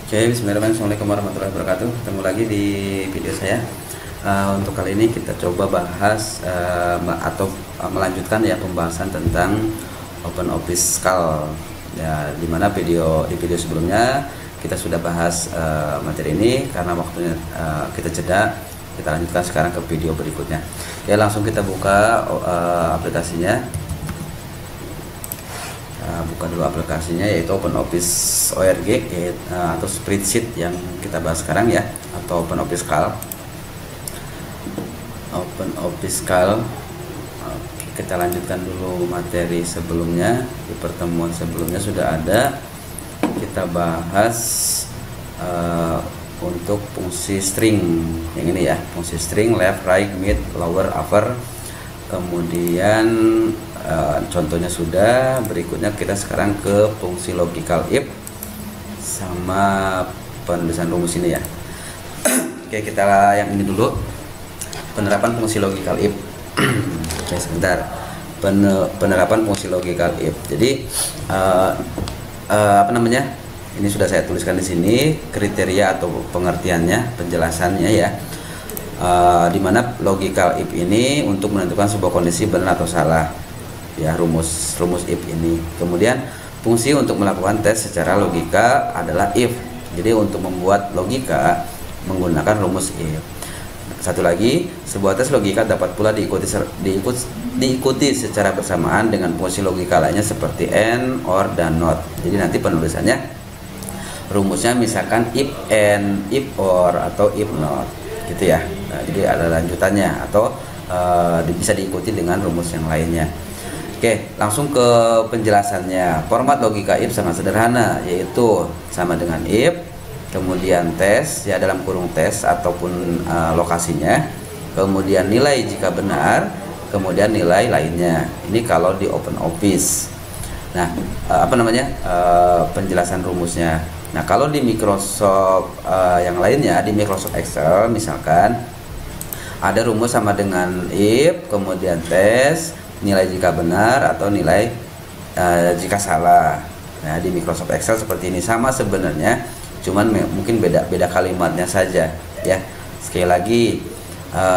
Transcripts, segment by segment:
Oke, bismillahirrahmanirrahim. Assalamualaikum warahmatullahi wabarakatuh. Ketemu lagi di video saya. Untuk kali ini kita coba bahas melanjutkan ya pembahasan tentang OpenOffice Calc. Ya, dimana di video sebelumnya kita sudah bahas materi ini karena waktunya kita jeda. Kita lanjutkan sekarang ke video berikutnya. Ya, langsung kita buka aplikasinya. Buka dulu aplikasinya, yaitu OpenOffice ORG atau spreadsheet yang kita bahas sekarang ya, atau OpenOffice Calc. OpenOffice Calc. Oke, kita lanjutkan dulu materi sebelumnya. Di pertemuan sebelumnya sudah ada kita bahas untuk fungsi string yang ini ya, fungsi string left, right, mid, lower, upper. Kemudian contohnya sudah. Berikutnya kita sekarang ke fungsi logical if sama penulisan rumus ini ya. Oke, kita yang ini dulu, penerapan fungsi logical if. Oke, sebentar, penerapan fungsi logical if. Jadi apa namanya, ini sudah saya tuliskan di sini kriteria atau pengertiannya, penjelasannya ya. Dimana logical if ini untuk menentukan sebuah kondisi benar atau salah ya, rumus if ini. Kemudian fungsi untuk melakukan tes secara logika adalah if. Jadi untuk membuat logika menggunakan rumus if. Satu lagi, sebuah tes logika dapat pula diikuti secara bersamaan dengan fungsi logika lainnya seperti and, or, dan not. Jadi nanti penulisannya rumusnya misalkan if and, if or, atau if not gitu ya. Nah, jadi ada lanjutannya atau bisa diikuti dengan rumus yang lainnya. Oke, langsung ke penjelasannya. Format logika if sangat sederhana, yaitu sama dengan if, kemudian tes ya dalam kurung tes ataupun lokasinya, kemudian nilai jika benar, kemudian nilai lainnya. Ini kalau di OpenOffice. Nah, penjelasan rumusnya. Nah, kalau di Microsoft yang lainnya, di Microsoft Excel misalkan ada rumus sama dengan if, kemudian tes, nilai jika benar atau nilai jika salah. Nah, di Microsoft Excel seperti ini, sama sebenarnya, cuman mungkin beda kalimatnya saja ya. Sekali lagi,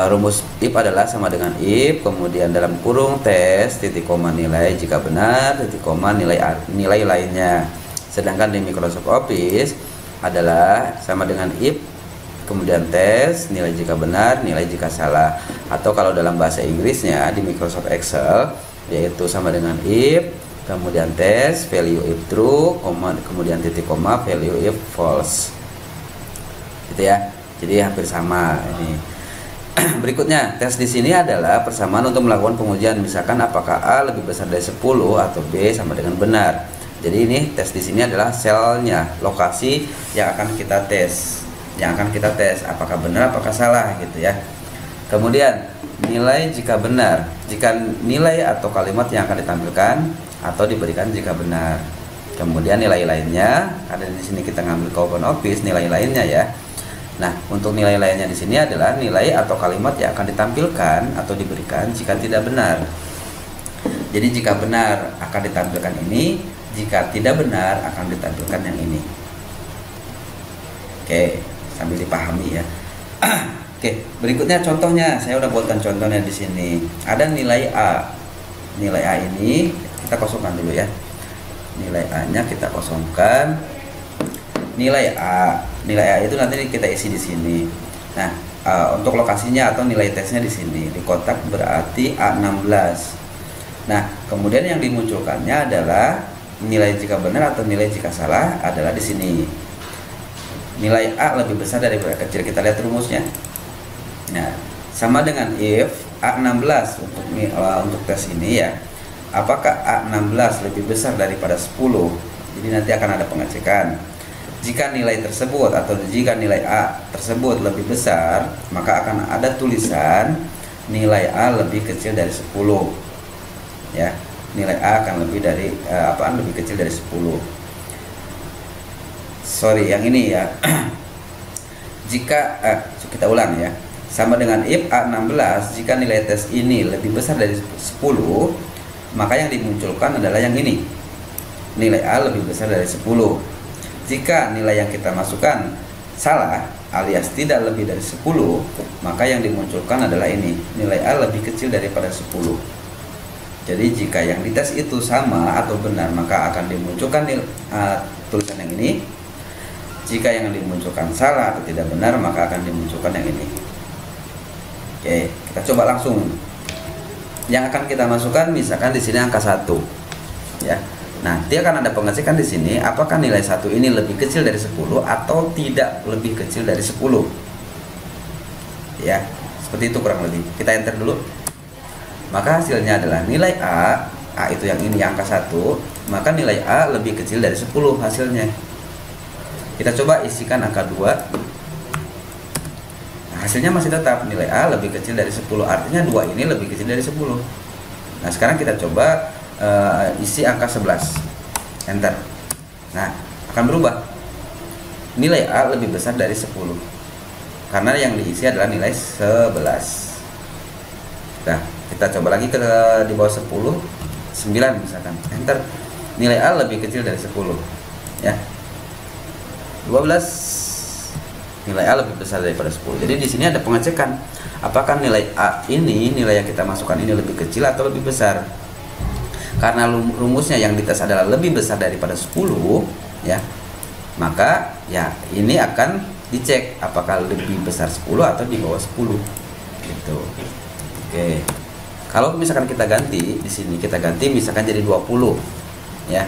rumus if adalah sama dengan if, kemudian dalam kurung tes, titik koma nilai jika benar, titik koma nilai lainnya. Sedangkan di Microsoft Office adalah sama dengan if, kemudian tes, nilai jika benar, nilai jika salah. Atau kalau dalam bahasa Inggrisnya di Microsoft Excel, yaitu sama dengan if, kemudian tes, value if true, kemudian titik koma, value if false. Gitu ya. Jadi hampir sama ini. Berikutnya, tes di sini adalah persamaan untuk melakukan pengujian, misalkan apakah A lebih besar dari 10 atau B sama dengan benar. Jadi ini tes di sini adalah selnya, lokasi yang akan kita tes. Apakah benar apakah salah gitu ya. Kemudian nilai jika benar, jika nilai atau kalimat yang akan ditampilkan atau diberikan jika benar. Kemudian nilai lainnya, ada di sini kita ngambil ke OpenOffice nilai lainnya ya. Nah, untuk nilai lainnya di sini adalah nilai atau kalimat yang akan ditampilkan atau diberikan jika tidak benar. Jadi jika benar akan ditampilkan ini, jika tidak benar akan ditampilkan yang ini. Oke, sambil dipahami ya. Oke, berikutnya contohnya, saya udah buatkan contohnya di sini. Ada nilai A. Nilai A ini kita kosongkan dulu ya. Nilai A-nya kita kosongkan. Nilai A itu nanti kita isi di sini. Nah, untuk lokasinya atau nilai tesnya di sini di kotak berarti A16. Nah, kemudian yang dimunculkannya adalah nilai jika benar atau nilai jika salah adalah di sini. Nilai A lebih besar daripada kecil. Kita lihat rumusnya. Nah, sama dengan if A16 untuk tes ini ya. Apakah A16 lebih besar daripada 10? Jadi nanti akan ada pengecekan. Jika nilai tersebut atau jika nilai A tersebut lebih besar, maka akan ada tulisan nilai A lebih kecil dari 10. Ya. Nilai A akan lebih kecil dari 10. Sorry, yang ini ya. Jika kita ulang ya. Sama dengan if A16, jika nilai tes ini lebih besar dari 10, maka yang dimunculkan adalah yang ini. Nilai A lebih besar dari 10. Jika nilai yang kita masukkan salah alias tidak lebih dari 10, maka yang dimunculkan adalah ini, nilai A lebih kecil daripada 10. Jadi jika yang dites itu sama atau benar, maka akan dimunculkan tulisan yang ini. Jika yang dimunculkan salah atau tidak benar, maka akan dimunculkan yang ini. Oke, kita coba langsung. Yang akan kita masukkan misalkan di sini angka 1. Ya. Nanti akan ada pengecekan di sini, apakah nilai 1 ini lebih kecil dari 10 atau tidak lebih kecil dari 10. Ya, seperti itu kurang lebih. Kita enter dulu. Maka hasilnya adalah nilai A itu yang ini angka 1, maka nilai A lebih kecil dari 10 hasilnya. Kita coba isikan angka 2. Nah, hasilnya masih tetap nilai A lebih kecil dari 10, artinya 2 ini lebih kecil dari 10. Nah, sekarang kita coba isi angka 11, enter. Nah, akan berubah, nilai A lebih besar dari 10 karena yang diisi adalah nilai 11. Nah, kita coba lagi ke di bawah 10, 9 misalkan, enter. Nilai A lebih kecil dari 10 ya. 12, nilai A lebih besar daripada 10. Jadi di sini ada pengecekan, apakah nilai A ini, nilai yang kita masukkan ini lebih kecil atau lebih besar. Karena rumusnya yang dites adalah lebih besar daripada 10 ya, maka ya ini akan dicek apakah lebih besar 10 atau di bawah 10 gitu. Oke, kalau misalkan kita ganti di sini, kita ganti misalkan jadi 20 ya,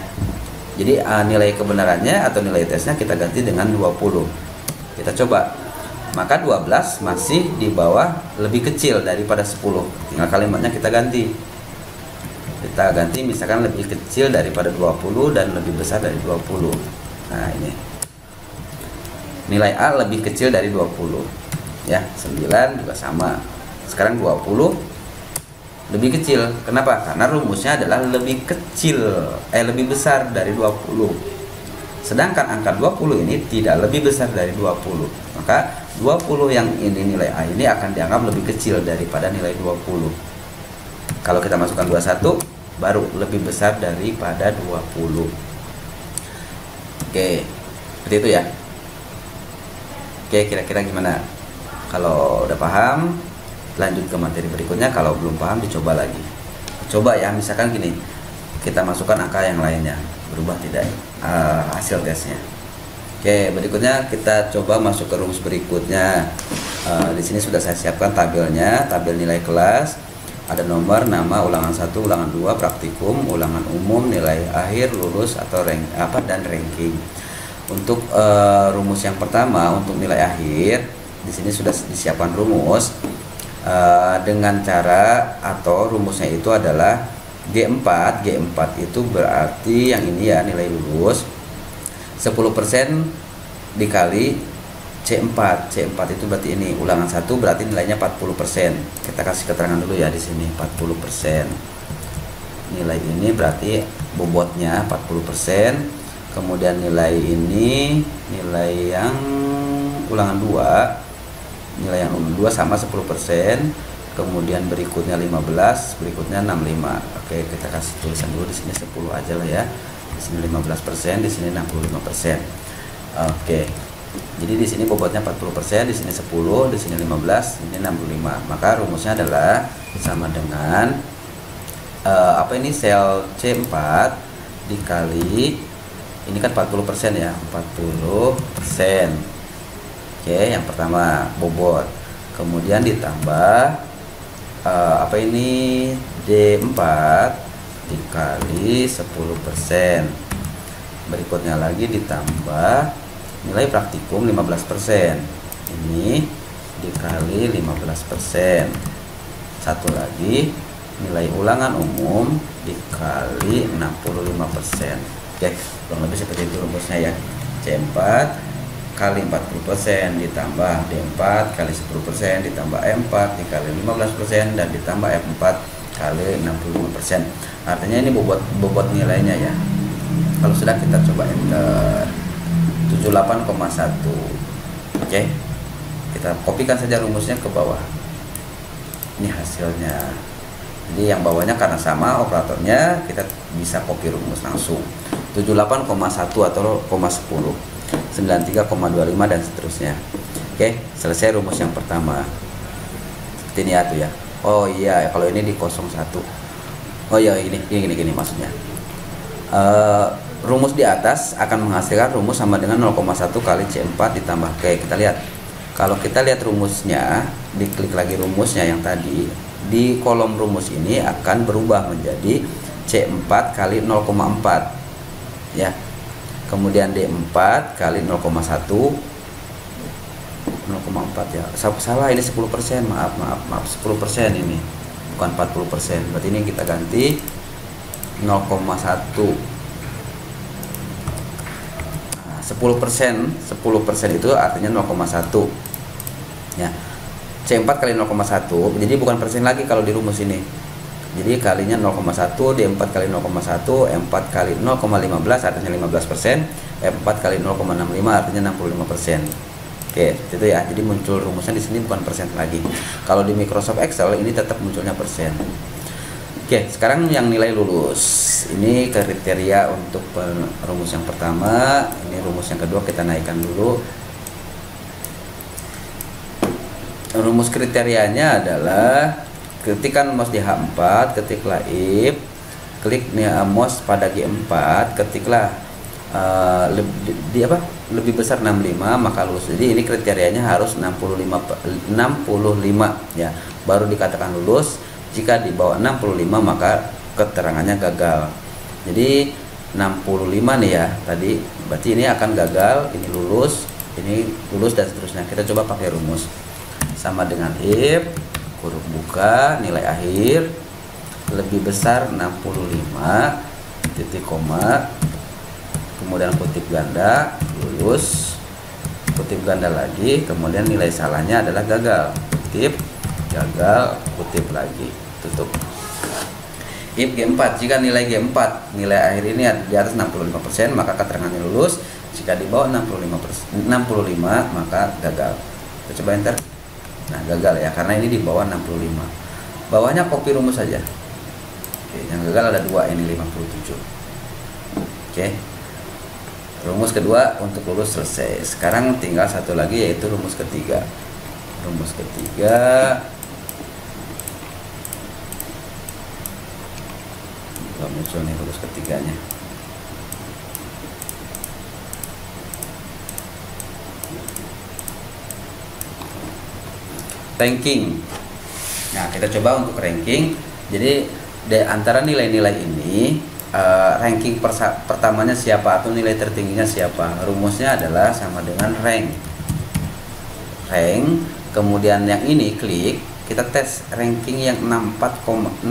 jadi nilai kebenarannya atau nilai tesnya kita ganti dengan 20. Kita coba, maka 12 masih di bawah lebih kecil daripada 10, tinggal kalimatnya kita ganti. Kita ganti misalkan lebih kecil daripada 20 dan lebih besar dari 20. Nah, ini nilai A lebih kecil dari 20 ya. 9 juga sama. Sekarang 20 lebih kecil. Kenapa? Karena rumusnya adalah lebih kecil, lebih besar dari 20. Sedangkan angka 20 ini tidak lebih besar dari 20. Maka 20 yang ini, nilai A ini akan dianggap lebih kecil daripada nilai 20. Kalau kita masukkan 21, baru lebih besar daripada 20. Oke, seperti itu ya. Oke, kira-kira gimana? Kalau udah paham, lanjut ke materi berikutnya. Kalau belum paham, dicoba lagi. Coba ya, misalkan gini, kita masukkan angka yang lainnya, berubah tidak hasil tesnya. Oke, berikutnya kita coba masuk ke rumus berikutnya. Di sini sudah saya siapkan tabelnya, tabel nilai kelas. Ada nomor, nama, ulangan 1, ulangan 2, praktikum, ulangan umum, nilai akhir, lulus atau dan ranking. Untuk rumus yang pertama, untuk nilai akhir, di sini sudah disiapkan rumus dengan cara atau rumusnya itu adalah G4. G4 itu berarti yang ini ya, nilai lulus 10% dikali C4. C4 itu berarti ini ulangan 1, berarti nilainya 40%. Kita kasih keterangan dulu ya di sini, 40%. Nilai ini berarti bobotnya 40%. Kemudian nilai ini, nilai yang ulangan 2, nilai yang ulangan 2 sama 10%. Kemudian berikutnya 15, berikutnya 65. Oke, kita kasih tulisan dulu di sini 10 aja lah ya. Di sini 15%, di sini 65%. Oke. Jadi di sini bobotnya 40%, di sini 10, di sini 15, ini 65. Maka rumusnya adalah sama dengan sel C4 dikali ini kan 40% ya, 40%. Oke, yang pertama bobot. Kemudian ditambah D4 dikali 10%. Berikutnya lagi ditambah nilai praktikum 15%, ini dikali 15%. Satu lagi nilai ulangan umum dikali 65%. Oke, kurang lebih seperti itu rumusnya ya. C4 kali 40% ditambah D4 kali 10% ditambah E4 dikali 15% dan ditambah F4 kali 65%. Artinya ini bobot nilainya ya. Kalau sudah, kita coba enter 78,1. Oke, kita kopikan saja rumusnya ke bawah. Ini hasilnya. Jadi yang bawahnya karena sama operatornya, kita bisa copy rumus langsung. 78,1 atau 0,10, 93,25 dan seterusnya. Oke, selesai rumus yang pertama. Seperti ini ya tuh ya. Oh iya, kalau ini di 01. Oh iya, gini maksudnya. Rumus di atas akan menghasilkan rumus sama dengan 0,1 kali C4 ditambah K. Kita lihat. Kalau kita lihat rumusnya, diklik lagi rumusnya yang tadi, di kolom rumus ini akan berubah menjadi C4 kali 0,4 ya. Kemudian D4 kali 0,1, 0,4 ya. Salah, ini 10%. Maaf 10% ini. Bukan 40%. Berarti ini kita ganti 0,1. 10% itu artinya 0,1 ya. C4 kali 0,1 jadi bukan persen lagi kalau di rumus ini, jadi kalinya 0,1, D4 kali 0,1, M4 kali 0,15 artinya 15%, M4 kali 0,65 artinya 65%. Oke, itu ya. Jadi muncul rumusnya di sini bukan persen lagi. Kalau di Microsoft Excel ini tetap munculnya persen. Oke, sekarang yang nilai lulus. Ini kriteria untuk rumus yang pertama. Ini rumus yang kedua kita naikkan dulu. Rumus kriterianya adalah ketikkan mouse di H4, ketiklah if, klik nih mouse pada G4, ketiklah lebih besar 65 maka lulus. Jadi ini kriterianya harus 65 ya, baru dikatakan lulus. Jika di bawah 65 maka keterangannya gagal. Jadi 65 nih ya tadi, berarti ini akan gagal, ini lulus dan seterusnya. Kita coba pakai rumus. Sama dengan if, kurung buka, nilai akhir lebih besar 65, titik koma, kemudian kutip ganda, lulus, kutip ganda lagi, kemudian nilai salahnya adalah gagal, kutip, gagal, kutip lagi, tutup. If G4, jika nilai G4, nilai akhir ini di atas 65% maka keterangannya lulus, jika di bawah 65 maka gagal. Kita coba enter. Nah, gagal ya, karena ini di bawah 65. Bawahnya copy rumus saja. Oke, yang gagal ada 2, ini 57. Oke. Rumus kedua untuk lulus selesai. Sekarang tinggal satu lagi, yaitu rumus ketiga. Rumus ketiga muncul nih rumus ketiganya. Ranking. Nah, kita coba untuk ranking. Jadi di antara nilai-nilai ini ranking pertamanya siapa atau nilai tertingginya siapa? Rumusnya adalah sama dengan rank. Kemudian yang ini klik, kita tes ranking yang 64,6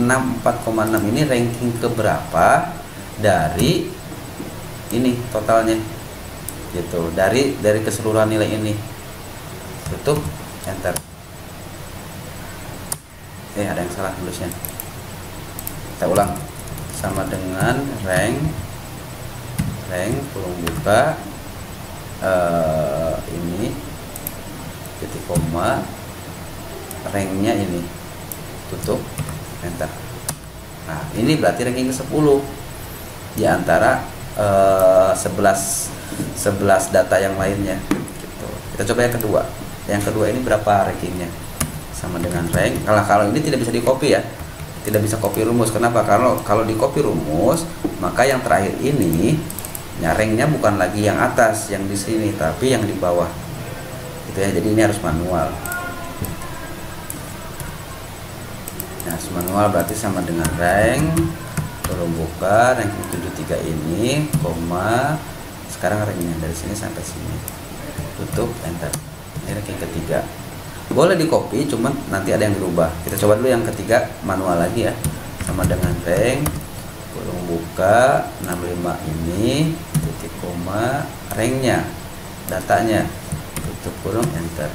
ini ranking keberapa dari ini totalnya gitu, dari keseluruhan nilai ini. Tutup, enter. Ada yang salah tulisnya, kita ulang. Sama dengan rank kurung buka, ini titik koma, ranknya ini, tutup, enter. Nah, ini berarti ranking ke 10 di antara 11 data yang lainnya gitu. Kita coba yang kedua. Yang kedua ini berapa rankingnya? Sama dengan rank. Kalau ini tidak bisa di copy ya, tidak bisa copy rumus. Kenapa? Kalau di copy rumus maka yang terakhir ini ranknya bukan lagi yang atas yang di sini, tapi yang di bawah gitu ya. Jadi ini harus manual. Nah, manual berarti sama dengan rank kurung buka ranking 73 ini, koma, sekarang ranknya dari sini sampai sini, tutup, enter. Ini ranking ketiga. Boleh di copy, cuman nanti ada yang dirubah. Kita coba dulu yang ketiga manual lagi ya. Sama dengan rank kurung buka 65 ini, titik koma, ranknya, datanya, tutup kurung, enter.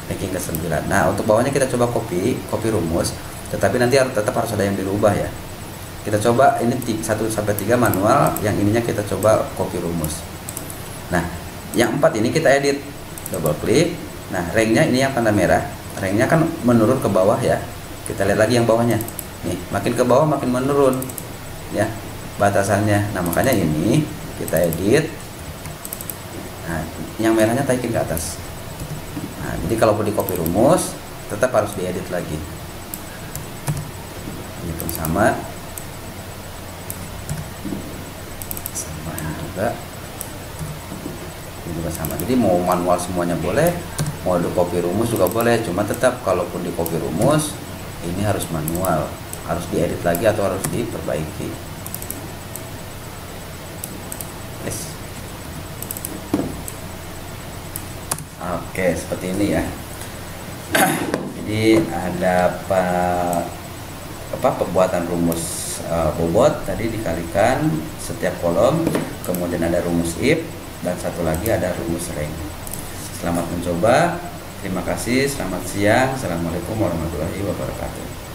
Ranking ke 9. Nah, untuk bawahnya kita coba copy rumus, tetapi nanti tetap harus ada yang dirubah ya. Kita coba ini 1 sampai 3 manual, yang ininya kita coba copy rumus. Nah, yang 4 ini kita edit, double klik. Nah, ranknya ini yang tanda merah, ranknya kan menurun ke bawah ya. Kita lihat lagi yang bawahnya nih, makin ke bawah makin menurun ya batasannya. Nah, makanya ini kita edit. Nah, yang merahnya taikin ke atas. Nah, jadi kalaupun di copy rumus tetap harus diedit lagi. Ini pun sama juga, ini juga sama. Jadi mau manual semuanya boleh, mau di copy rumus juga boleh. Cuma tetap kalaupun di copy rumus ini harus manual, harus diedit lagi atau harus diperbaiki. Yes. Oke, seperti ini ya. Jadi ada pembuatan rumus bobot tadi dikalikan setiap kolom, kemudian ada rumus if, dan satu lagi ada rumus rank. Selamat mencoba, terima kasih, selamat siang, assalamualaikum warahmatullahi wabarakatuh.